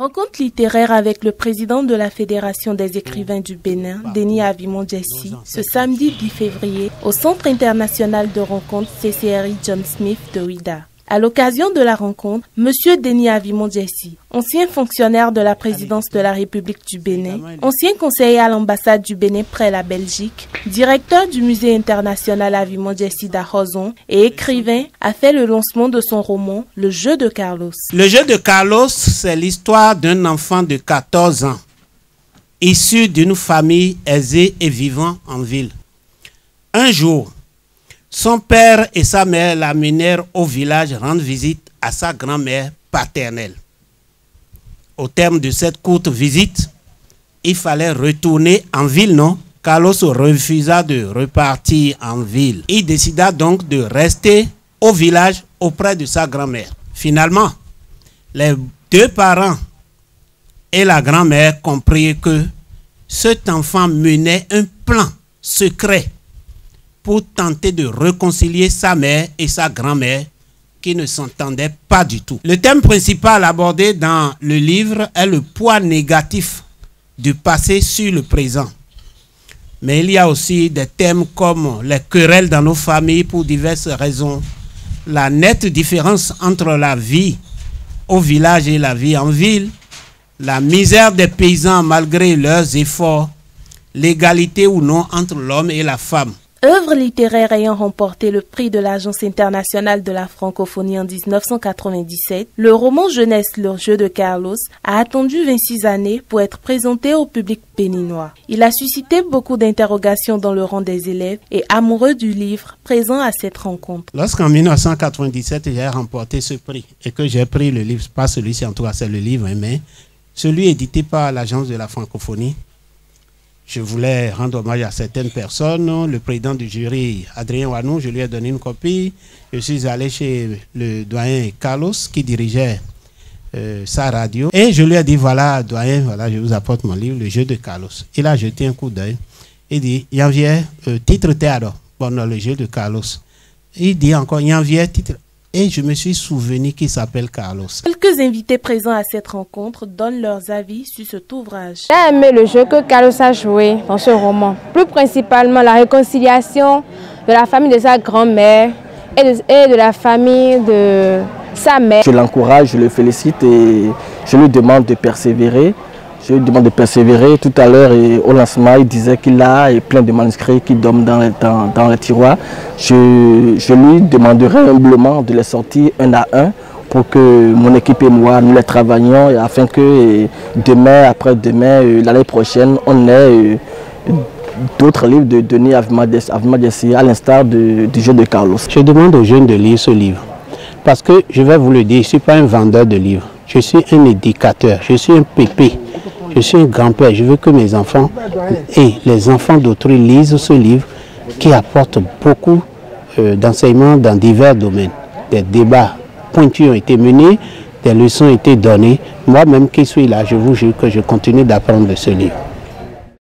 Rencontre littéraire avec le président de la Fédération des écrivains du Bénin, Denis Avimon Jessie, ce samedi 10 février au Centre international de rencontres CCRI John Smith de Ouidah. À l'occasion de la rencontre, M. Denis Avimon Jessie, ancien fonctionnaire de la présidence de la République du Bénin, ancien conseiller à l'ambassade du Bénin près la Belgique, directeur du musée international Avimon Jessie d'Arhozon et écrivain, a fait le lancement de son roman Le jeu de Carlos. Le jeu de Carlos, c'est l'histoire d'un enfant de 14 ans, issu d'une famille aisée et vivant en ville. Un jour, son père et sa mère l'amenèrent au village rendre visite à sa grand-mère paternelle. Au terme de cette courte visite, il fallait retourner en ville, non? Carlos refusa de repartir en ville. Il décida donc de rester au village auprès de sa grand-mère. Finalement, les deux parents et la grand-mère comprirent que cet enfant menait un plan secret pour tenter de réconcilier sa mère et sa grand-mère qui ne s'entendaient pas du tout. Le thème principal abordé dans le livre est le poids négatif du passé sur le présent. Mais il y a aussi des thèmes comme les querelles dans nos familles pour diverses raisons, la nette différence entre la vie au village et la vie en ville, la misère des paysans malgré leurs efforts, l'égalité ou non entre l'homme et la femme. Œuvre littéraire ayant remporté le prix de l'Agence internationale de la francophonie en 1997, le roman jeunesse Le jeu de Carlos a attendu 26 années pour être présenté au public béninois. Il a suscité beaucoup d'interrogations dans le rang des élèves et amoureux du livre présents à cette rencontre. Lorsqu'en 1997 j'ai remporté ce prix et que j'ai pris le livre, pas celui-ci en tout cas, c'est le livre, mais celui édité par l'Agence de la francophonie, je voulais rendre hommage à certaines personnes. Le président du jury, Adrien Wanou, je lui ai donné une copie. Je suis allé chez le doyen Carlos qui dirigeait sa radio. Et je lui ai dit, voilà, doyen, voilà, je vous apporte mon livre, Le jeu de Carlos. Il a jeté un coup d'œil. Il dit, Yanvier, titre théâtre. Bon, non, Le jeu de Carlos. Il dit encore, Yanvier, titre. Et je me suis souvenu qu'il s'appelle Carlos. Quelques invités présents à cette rencontre donnent leurs avis sur cet ouvrage. J'ai aimé le jeu que Carlos a joué dans ce roman. Plus principalement la réconciliation de la famille de sa grand-mère et de la famille de sa mère. Je l'encourage, je le félicite et je lui demande de persévérer. Je lui demande de persévérer. Tout à l'heure, au lancement, il disait qu'il a plein de manuscrits qui dorment dans le tiroir. Je lui demanderai humblement de les sortir un à un pour que mon équipe et moi, nous les travaillions et afin que demain, après-demain, l'année prochaine, on ait d'autres livres de Denis Avimon Jessie à l'instar du jeu de Carlos. Je demande aux jeunes de lire ce livre parce que, je vais vous le dire, je ne suis pas un vendeur de livres. Je suis un éducateur, je suis un pépé. Je suis un grand-père, je veux que mes enfants et les enfants d'autrui lisent ce livre qui apporte beaucoup d'enseignements dans divers domaines. Des débats pointus ont été menés, des leçons ont été données. Moi-même qui suis là, je vous jure que je continue d'apprendre de ce livre.